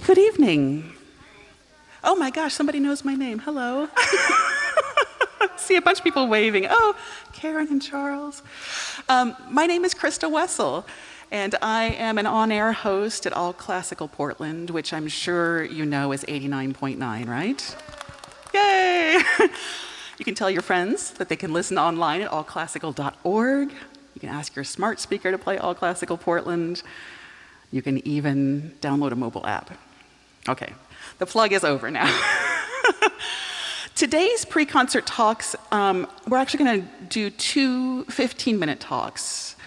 Good evening. Oh my gosh, somebody knows my name. Hello. See a bunch of people waving. Oh, Karen and Charles. My name is Christa Wessel, and I am an on-air host at All Classical Portland, which I'm sure you know is 89.9, right? Yay! You can tell your friends that they can listen online at allclassical.org. You can ask your smart speaker to play All Classical Portland. You can even download a mobile app. Okay, the plug is over now. Today's pre-concert talks, we're actually going to do two 15-minute talks.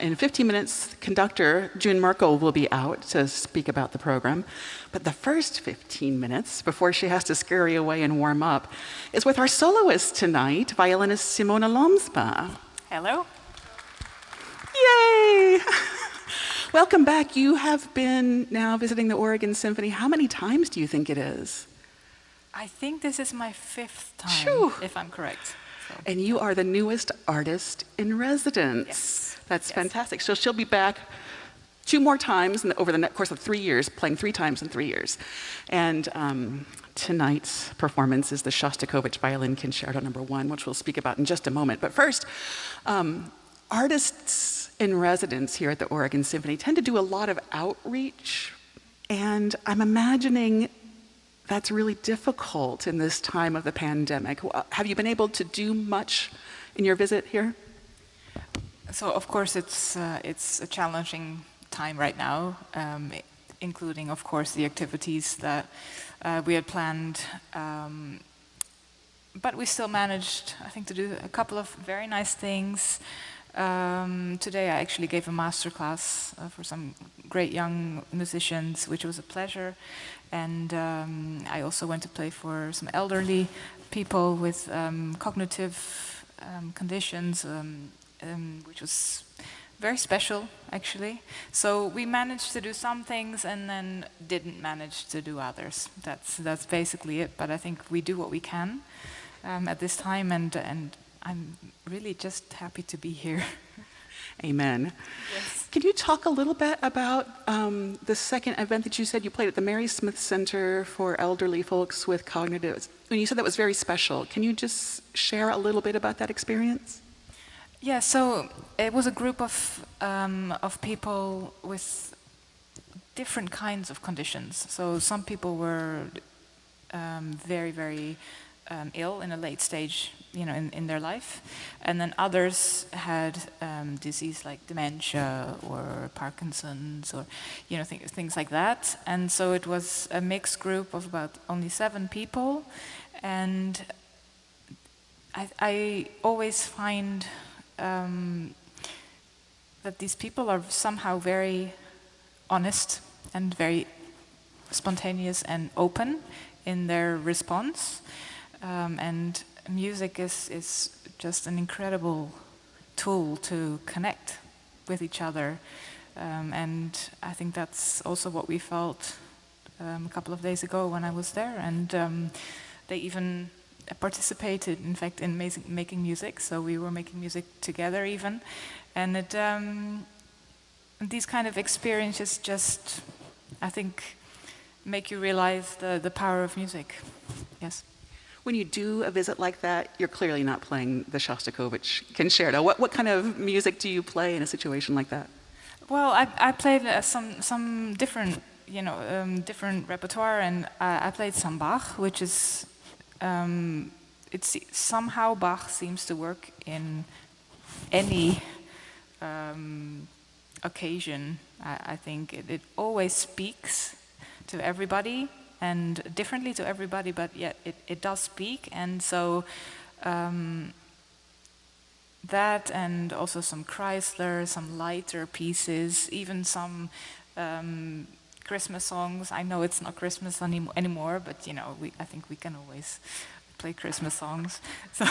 In 15 minutes, conductor Jun Märkl will be out to speak about the program. But the first 15 minutes, before she has to scurry away and warm up, is with our soloist tonight, violinist Simone Lamsma. Hello. Yay! Welcome back. You have been now visiting the Oregon Symphony. How many times do you think it is? I think this is my 5th time, Shoo. if I'm correct. So. And you are the newest artist in residence. Yes. That's fantastic. So she'll be back 2 more times over the course of 3 years, playing 3 times in 3 years. And tonight's performance is the Shostakovich Violin Concerto No. 1, which we'll speak about in just a moment. But first, artists in residence here at the Oregon Symphony tend to do a lot of outreach, and I'm imagining that's really difficult in this time of the pandemic. Have you been able to do much in your visit here? So of course it's a challenging time right now, including of course the activities that we had planned, but we still managed, I think, to do a couple of very nice things. Today I actually gave a master class for some great young musicians, which was a pleasure. And I also went to play for some elderly people with cognitive conditions, which was very special, actually. So we managed to do some things and then didn't manage to do others. That's basically it. But I think we do what we can at this time, and I'm really just happy to be here. Amen. Yes. Can you talk a little bit about the second event that you said you played at the Mary Smith Center for elderly folks with cognitive? When you said that was very special, can you just share a little bit about that experience? Yeah, so it was a group of people with different kinds of conditions. So some people were very, very ill in a late stage, in their life, and then others had disease like dementia or Parkinson's or things like that. And so it was a mixed group of about only 7 people, and I always find that these people are somehow very honest and very spontaneous and open in their response. And music is just an incredible tool to connect with each other. And I think that's also what we felt a couple of days ago when I was there. And they even participated, in fact, in making music. So we were making music together even. And these kind of experiences just, I think, make you realize the power of music. Yes. When you do a visit like that, you're clearly not playing the Shostakovich Concerto. What kind of music do you play in a situation like that? Well, I played some different, different repertoire, and I played some Bach, which is, somehow Bach seems to work in any occasion. I think it always speaks to everybody, and differently to everybody, but yet it does speak. And so that, and also some Chrysler, some lighter pieces, even some Christmas songs. I know it's not Christmas anymore, but I think we can always play Christmas songs. So,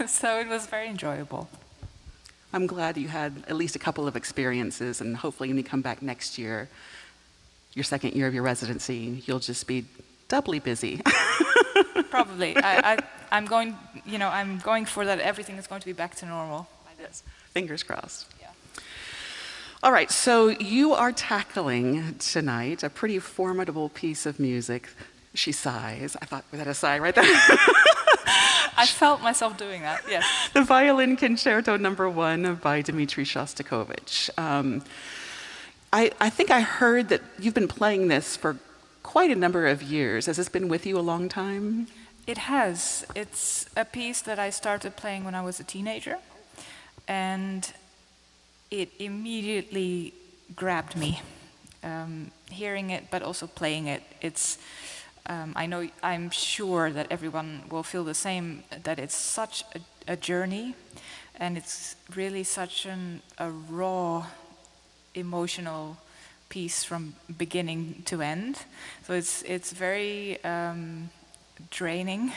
so it was very enjoyable. I'm glad you had at least a couple of experiences, and hopefully when you come back next year, your second year of your residency, you'll just be doubly busy. Probably. I'm going for that. Everything is going to be back to normal. Yes. Fingers crossed. Yeah. All right, so you are tackling tonight a pretty formidable piece of music. She sighs. I thought, was that a sigh right there? I felt myself doing that, yes. The Violin Concerto Number 1 by Dmitri Shostakovich. I think I heard that you've been playing this for quite a number of years. Has this been with you a long time? It has. It's a piece that I started playing when I was a teenager, and it immediately grabbed me. Hearing it, but also playing it. It's. I'm sure that everyone will feel the same. That it's such a journey, and it's really such a raw, emotional piece from beginning to end. So it's very draining,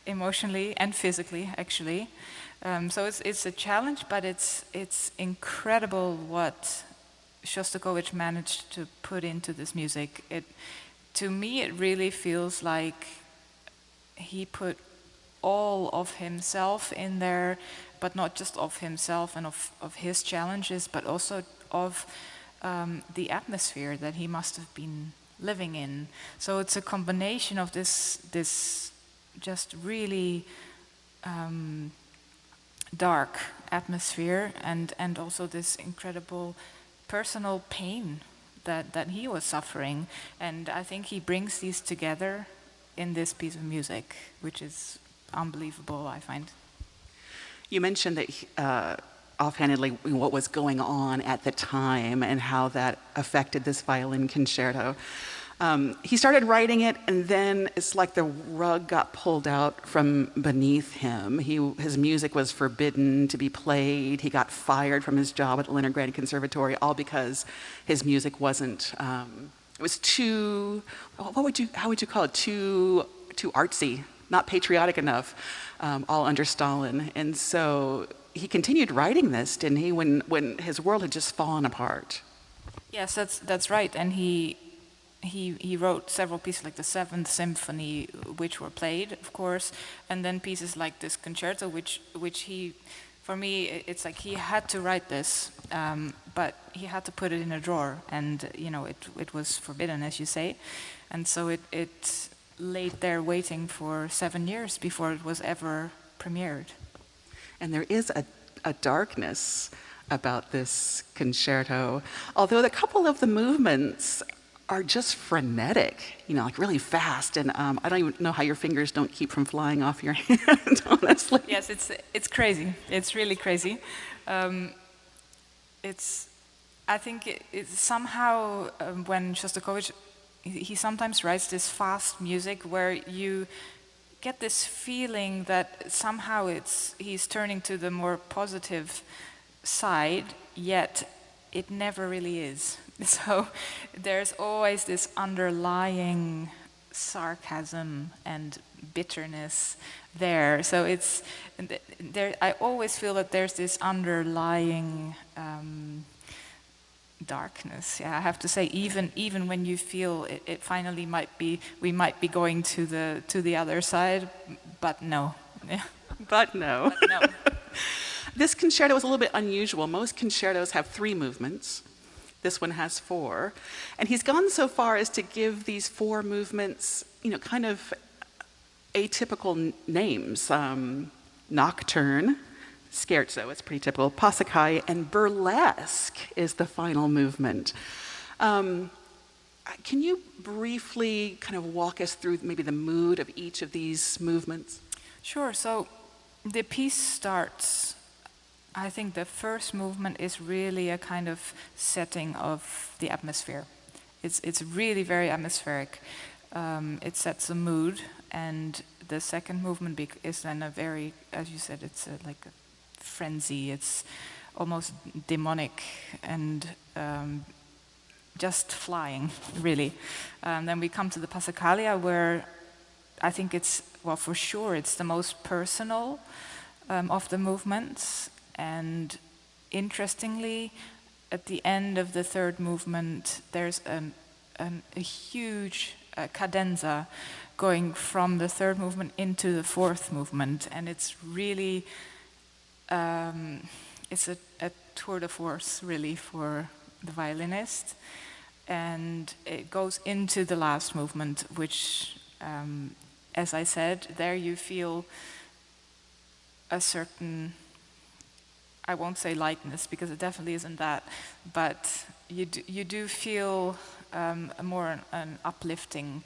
emotionally and physically, actually. So it's a challenge, but it's incredible what Shostakovich managed to put into this music. To me, it really feels like he put all of himself in there, but not just of himself and of his challenges, but also of the atmosphere that he must have been living in. So it's a combination of this just really dark atmosphere and also this incredible personal pain that he was suffering. And I think he brings these together in this piece of music, which is unbelievable, I find. You mentioned that offhandedly what was going on at the time and how that affected this violin concerto. He started writing it, and then it's like the rug got pulled out from beneath him. His music was forbidden to be played. He got fired from his job at the Leningrad Conservatory, all because his music wasn't. It was too. How would you call it? Too artsy, not patriotic enough. All under Stalin, and so he continued writing this, didn't he? When his world had just fallen apart. Yes, that's right, and he wrote several pieces like the Seventh Symphony, which were played, of course, and then pieces like this concerto, which he, for me, it's like he had to write this, but he had to put it in a drawer, and it was forbidden, as you say, and so it laid there waiting for 7 years before it was ever premiered. And there is a darkness about this concerto, although a couple of the movements are just frenetic, like really fast, and I don't even know how your fingers don't keep from flying off your hand, honestly. Yes, it's crazy. It's really crazy. I think it's somehow when Shostakovich, he sometimes writes this fast music where you get this feeling that somehow he's turning to the more positive side, yet it never really is. So there's always this underlying sarcasm and bitterness there. So I always feel that there's this underlying darkness. Yeah, I have to say, even when you feel it finally we might be going to the other side, but no. Yeah. But no. But no. This concerto is a little bit unusual. Most concertos have 3 movements. This one has 4. And he's gone so far as to give these 4 movements, kind of atypical names. Nocturne, scherzo, it's pretty typical, Passacaille, and burlesque is the final movement. Can you briefly kind of walk us through maybe the mood of each of these movements? Sure. So the piece starts, I think the first movement is really a kind of setting of the atmosphere. It's really very atmospheric. It sets a mood, and the second movement is then a very, as you said, it's like a frenzy. It's almost demonic and just flying, really. Then we come to the Passacaglia, where I think for sure it's the most personal of the movements. And interestingly, at the end of the third movement, there's a huge cadenza going from the third movement into the fourth movement, and it's really it's a tour de force, really, for the violinist. And it goes into the last movement, which, as I said, there you feel a certain, I won't say lightness, because it definitely isn't that, but you do feel a more an uplifting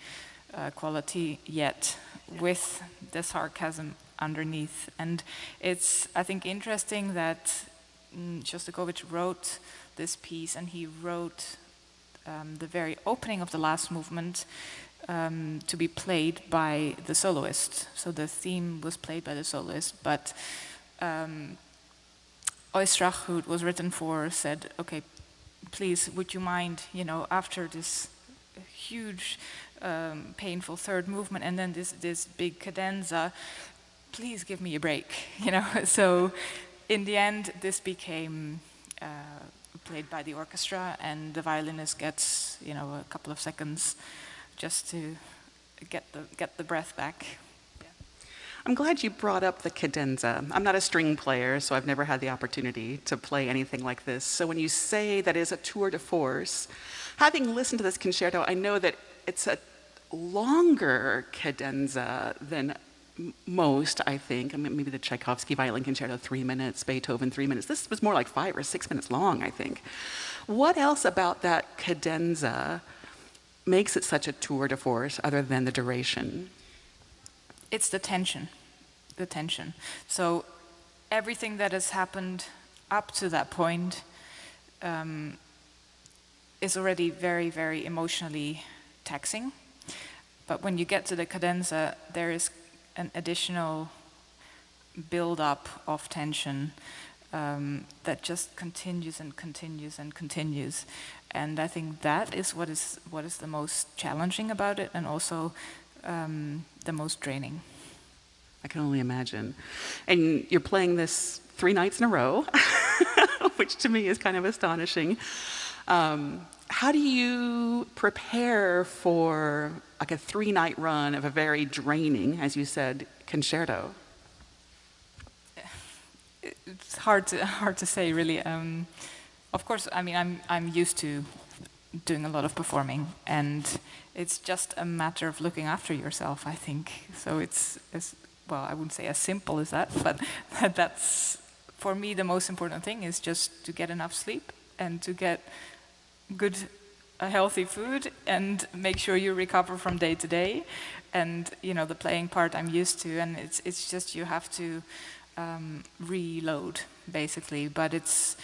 quality, yet with the sarcasm underneath. And it's, I think, interesting that Shostakovich wrote this piece, and he wrote the very opening of the last movement to be played by the soloist. So the theme was played by the soloist, but Oistrach, who it was written for, said, okay, please, would you mind, after this huge, painful third movement, and then this big cadenza, please give me a break, So in the end, this became played by the orchestra, and the violinist gets, a couple of seconds just to get the breath back. I'm glad you brought up the cadenza. I'm not a string player, so I've never had the opportunity to play anything like this. So when you say that is a tour de force, having listened to this concerto, I know that it's a longer cadenza than most, I think. I mean, maybe the Tchaikovsky Violin Concerto, 3 minutes, Beethoven, 3 minutes. This was more like 5 or 6 minutes long, I think. What else about that cadenza makes it such a tour de force other than the duration? It's the tension. So everything that has happened up to that point is already very, very emotionally taxing. But when you get to the cadenza, there is an additional build-up of tension that just continues and continues and continues. And I think that is what is the most challenging about it, and also the most draining. I can only imagine. And you're playing this 3 nights in a row, which to me is kind of astonishing. How do you prepare for like a 3-night run of a very draining, as you said, concerto? It's hard to say, really. Of course, I mean, I'm used to doing a lot of performing, and it's just a matter of looking after yourself, I think. So it's well, I wouldn't say as simple as that, but that's, for me, the most important thing is just to get enough sleep and to get good, healthy food, and make sure you recover from day to day. And the playing part I'm used to, and it's just you have to reload, basically. But it's,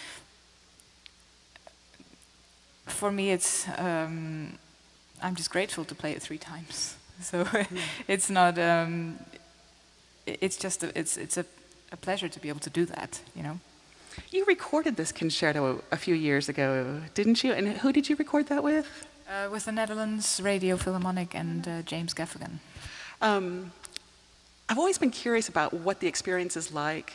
for me, it's I'm just grateful to play it 3 times. So it's not. It's just it's a pleasure to be able to do that. You recorded this concerto a few years ago, didn't you? And who did you record that with? With the Netherlands Radio Philharmonic and James Gaffigan. I've always been curious about what the experience is like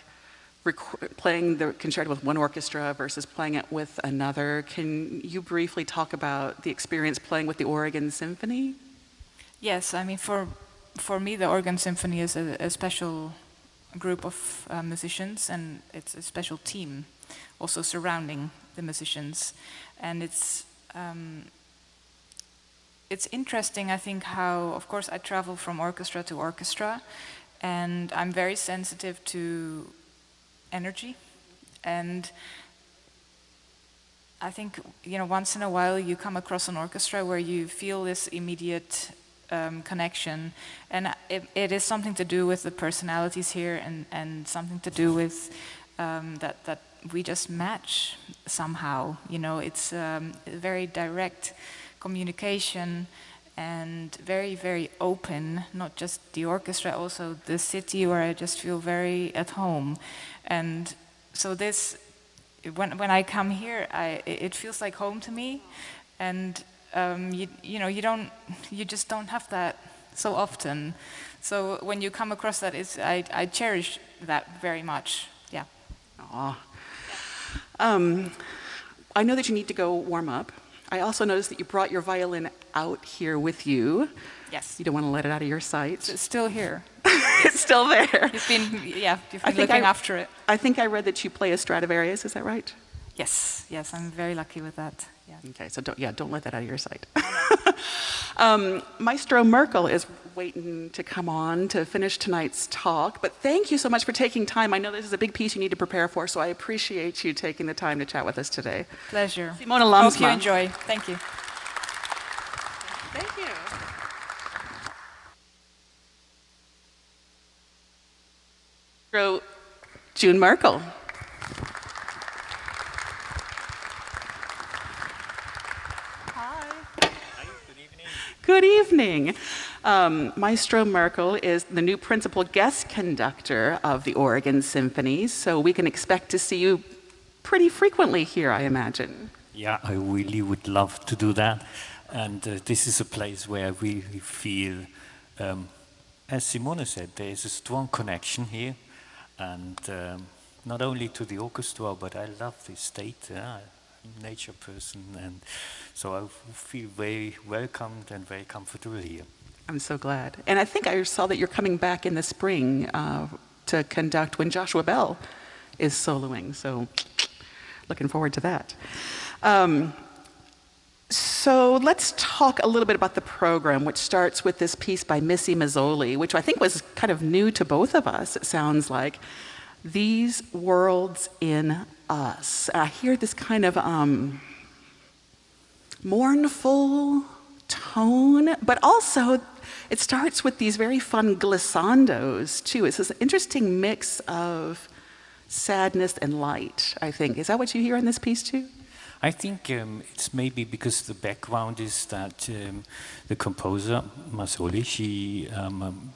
playing the concerto with one orchestra versus playing it with another. Can you briefly talk about the experience playing with the Oregon Symphony? Yes, I mean, for me, the Oregon Symphony is a special group of musicians, and it's a special team also surrounding the musicians. And it's interesting, I think, how, of course, I travel from orchestra to orchestra, and I'm very sensitive to energy. And I think, once in a while you come across an orchestra where you feel this immediate connection, and it is something to do with the personalities here, and something to do with that we just match somehow. It's very direct communication, and very, very open, not just the orchestra, also the city, where I just feel very at home. And so this, when I come here, it feels like home to me. And you just don't have that so often. So when you come across that, I cherish that very much. Yeah. Aw. I know that you need to go warm up. I also noticed that you brought your violin out here with you. Yes. You don't want to let it out of your sight. It's still here. It's still there. You've been looking after it. I think I read that you play a Stradivarius, is that right? Yes, I'm very lucky with that. Yeah. Okay, so don't let that out of your sight. Maestro Märkl is waiting to come on to finish tonight's talk, but thank you so much for taking time. I know this is a big piece you need to prepare for, so I appreciate you taking the time to chat with us today. Pleasure. Simone Lamsma. Hope you enjoy. Thank you. Thank you. Jun Märkl. Good evening. Maestro Märkl is the new Principal Guest Conductor of the Oregon Symphony, so we can expect to see you pretty frequently here, I imagine. Yeah, I really would love to do that. And this is a place where I really feel, as Simone said, there is a strong connection here. And not only to the orchestra, but I love the state. Nature person, and so I feel very welcomed and very comfortable here. I'm so glad. And I think I saw that you're coming back in the spring to conduct when Joshua Bell is soloing, so looking forward to that. So let's talk a little bit about the program, which starts with this piece by Missy Mazzoli, which I think was kind of new to both of us, it sounds like. These Worlds in Us. I hear this kind of mournful tone, but also it starts with these very fun glissandos too. It's this interesting mix of sadness and light, I think. Is that what you hear in this piece too? I think it's maybe because the background is that the composer, Mazzoli, she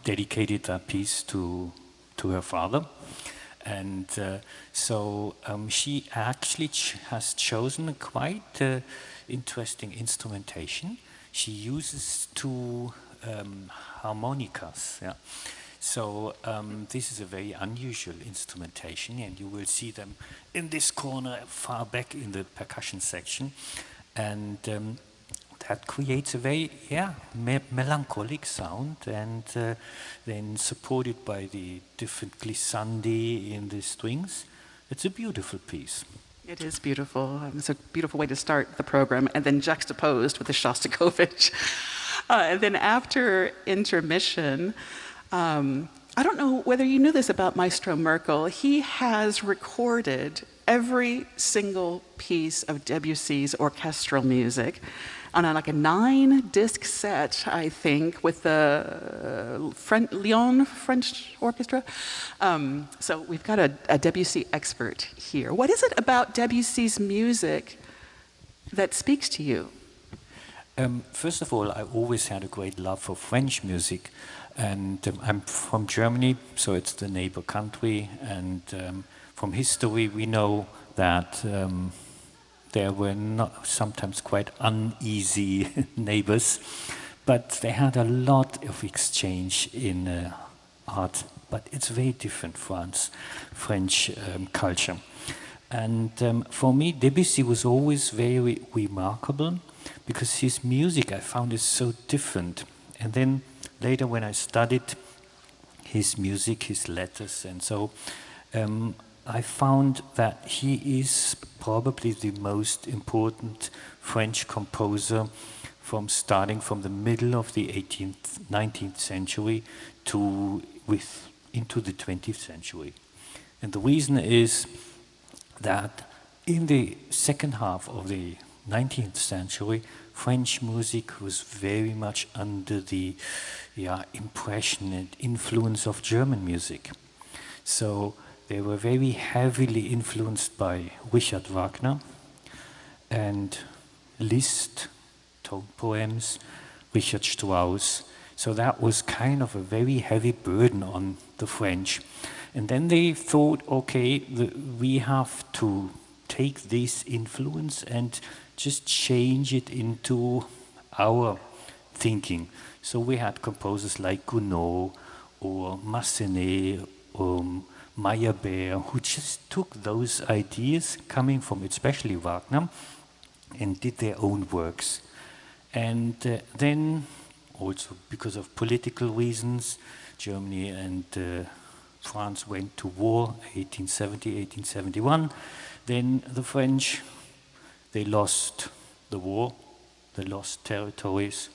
dedicated that piece to her father. And so she actually has chosen a quite interesting instrumentation. She uses two harmonicas. Yeah. So this is a very unusual instrumentation, and you will see them in this corner far back in the percussion section. And that creates a very melancholic sound, and then supported by the different glissandi in the strings. It's a beautiful piece. It is beautiful. It's a beautiful way to start the program, and then juxtaposed with the Shostakovich. And then after intermission, I don't know whether you knew this about Maestro Märkl. He has recorded every single piece of Debussy's orchestral music on a 9-disc set, I think, with the Lyon French Orchestra. So we've got a Debussy expert here. What is it about Debussy's music that speaks to you? First of all, I always had a great love for French music. And I'm from Germany, so it's the neighbor country. And from history, we know that there were sometimes quite uneasy neighbors, but they had a lot of exchange in art. But it's very different French culture. And for me, Debussy was always very remarkable because his music, I found, is so different. And then later, when I studied his music, his letters, and so I found that he is probably the most important French composer starting from the middle of the 19th century into the 20th century. And the reason is that in the second half of the 19th century, French music was very much under the impression and influence of German music. So they were very heavily influenced by Richard Wagner and Liszt, tone poems, Richard Strauss. So that was kind of a very heavy burden on the French. And then they thought, okay, we have to take this influence and just change it into our thinking. So we had composers like Gounod or Massenet or Meyerbeer who just took those ideas coming from especially Wagner and did their own works. And then also because of political reasons. Germany and France went to war, 1870, 1871. Then the French, they lost the war, they lost territories,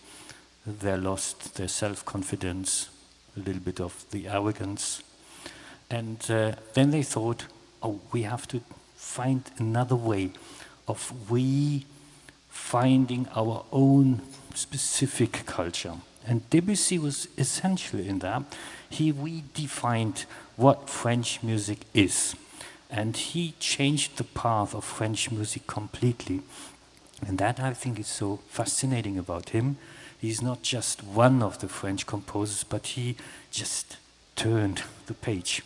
they lost their self-confidence, a little bit of the arrogance. And then they thought, oh, we have to find another way of finding our own specific culture. And Debussy was essential in that. He redefined what French music is. And he changed the path of French music completely. And that, I think, is so fascinating about him. He's not just one of the French composers, but he just turned the page.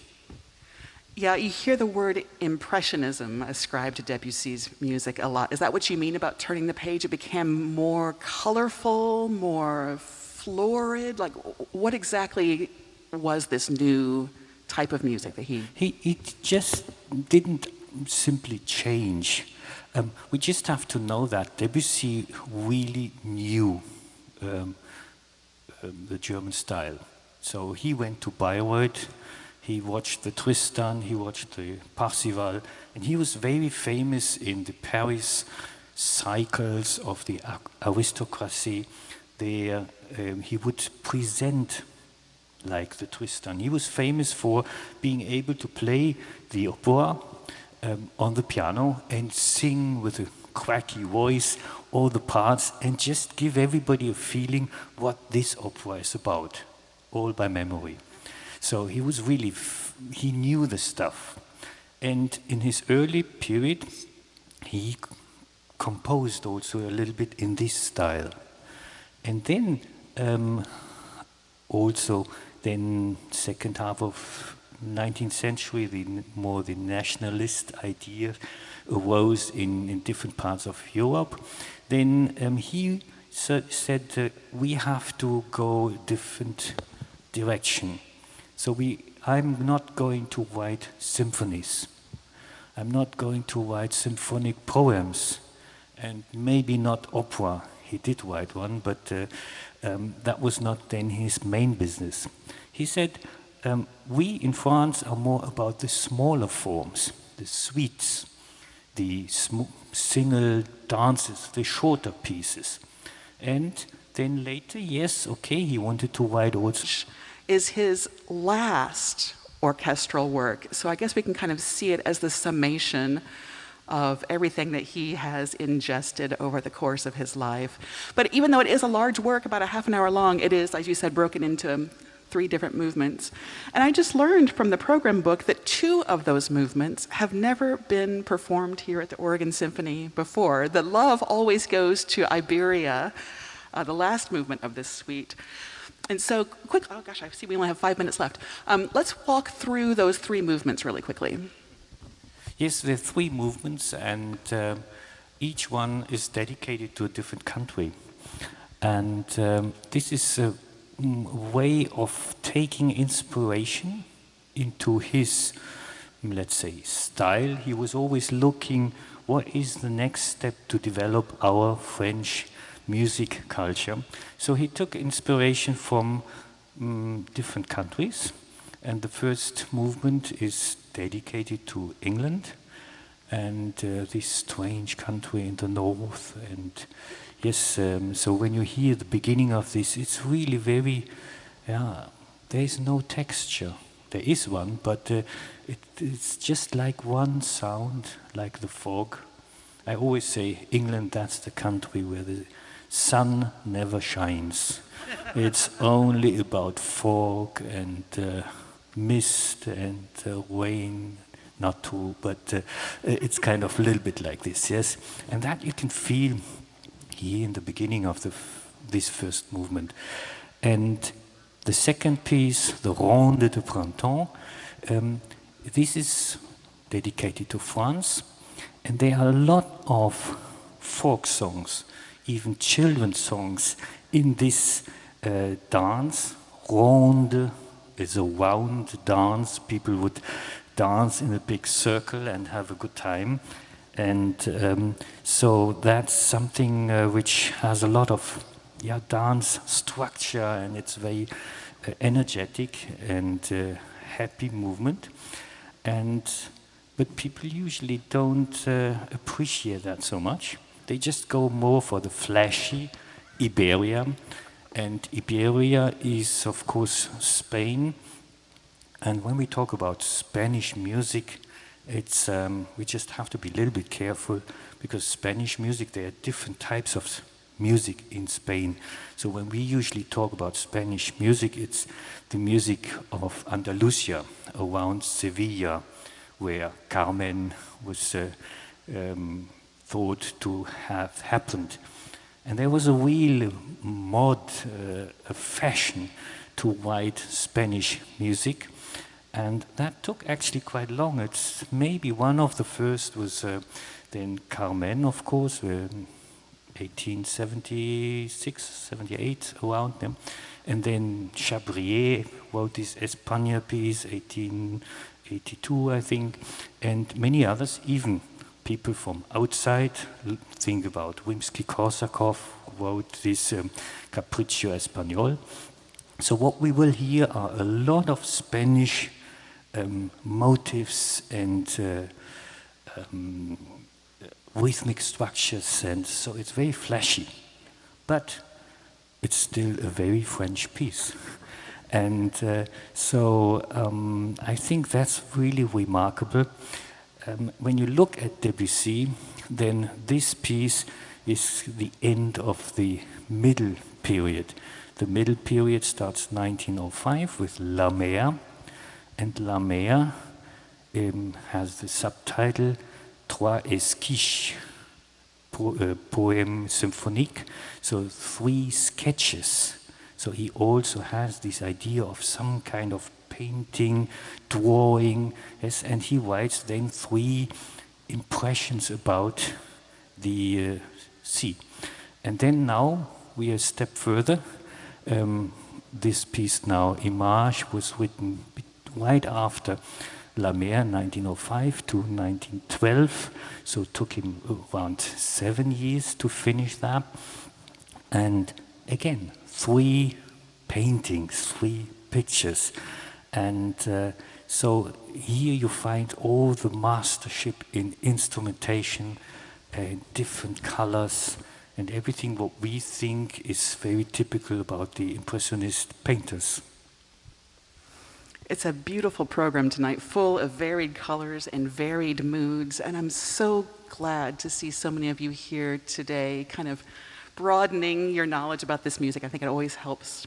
Yeah, you hear the word impressionism ascribed to Debussy's music a lot. Is that what you mean about turning the page? It became more colorful, more florid? Like, what exactly was this new type of music that he... It just didn't simply change. We just have to know that Debussy really knew the German style. So he went to Bayreuth, he watched the Tristan, he watched the Parzival, and he was very famous in the Paris cycles of the aristocracy. There, he would present like the Tristan. He was famous for being able to play the opera on the piano and sing with a cracky voice all the parts and just give everybody a feeling what this opera is about, all by memory. So he was really, he knew the stuff. And in his early period, he composed also a little bit in this style. And then also, then second half of 19th century, the nationalist idea arose in different parts of Europe. Then he said we have to go different direction. So I'm not going to write symphonies. I'm not going to write symphonic poems, and maybe not opera. He did write one, but that was not then his main business. He said, we in France are more about the smaller forms, the suites, the single dances, the shorter pieces. And then later, yes, okay, he wanted to write also. Is his last orchestral work. So I guess we can kind of see it as the summation of everything that he has ingested over the course of his life. But even though it is a large work, about a half an hour long, it is, as you said, broken into 3 different movements. And I just learned from the program book that 2 of those movements have never been performed here at the Oregon Symphony before. The love always goes to Iberia, the last movement of this suite. And so, oh gosh, I see we only have 5 minutes left. Let's walk through those 3 movements really quickly. Yes, there are 3 movements, and each one is dedicated to a different country. And this is a way of taking inspiration into his, let's say, style. He was always looking, what is the next step to develop our French music culture? So he took inspiration from different countries, and the first movement is dedicated to England and this strange country in the north. And yes, so when you hear the beginning of this, it's really very, there is no texture. There is one, but it's just like one sound, like the fog. I always say, England, that's the country where the sun never shines. It's only about fog and mist and rain, not too, but it's kind of a little bit like this, yes? And that you can feel here in the beginning of this first movement. And the second piece, the Ronde de Printemps, this is dedicated to France, and there are a lot of folk songs, even children's songs in this dance. Ronde is a round dance. People would dance in a big circle and have a good time. And so that's something which has a lot of dance structure, and it's very energetic and happy movement. But people usually don't appreciate that so much. They just go more for the flashy Iberia. And Iberia is, of course, Spain. And when we talk about Spanish music, it's we just have to be a little bit careful, because Spanish music, there are different types of music in Spain. So when we usually talk about Spanish music, it's the music of Andalusia, around Sevilla, where Carmen was thought to have happened. And there was a real mod, a fashion to write Spanish music. And that took actually quite long. It's maybe one of the first was then Carmen, of course, 1876, 78, around them. And then Chabrier wrote this España piece, 1882, I think, and many others, even people from outside. Think about Rimsky-Korsakov, wrote this Capriccio Español. So what we will hear are a lot of Spanish motives and rhythmic structures, and so it's very flashy, but it's still a very French piece. And I think that's really remarkable. When you look at Debussy, then this piece is the end of the middle period. The middle period starts 1905 with La Mer, and La Mer has the subtitle Trois Esquisses, poem symphonique, so 3 sketches. So he also has this idea of some kind of painting, drawing, yes, and he writes then 3 impressions about the sea. And then now we are a step further. This piece now, Image, was written right after La Mer, 1905 to 1912, so it took him around 7 years to finish that. And again, 3 paintings, 3 pictures. And so here you find all the mastership in instrumentation, different colors, and everything what we think is very typical about the Impressionist painters. It's a beautiful program tonight, full of varied colors and varied moods, and I'm so glad to see so many of you here today, kind of broadening your knowledge about this music. I think it always helps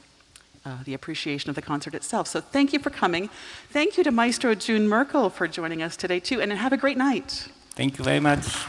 the appreciation of the concert itself. So thank you for coming. Thank you to Maestro Jun Märkl for joining us today too, and have a great night. Thank you very much.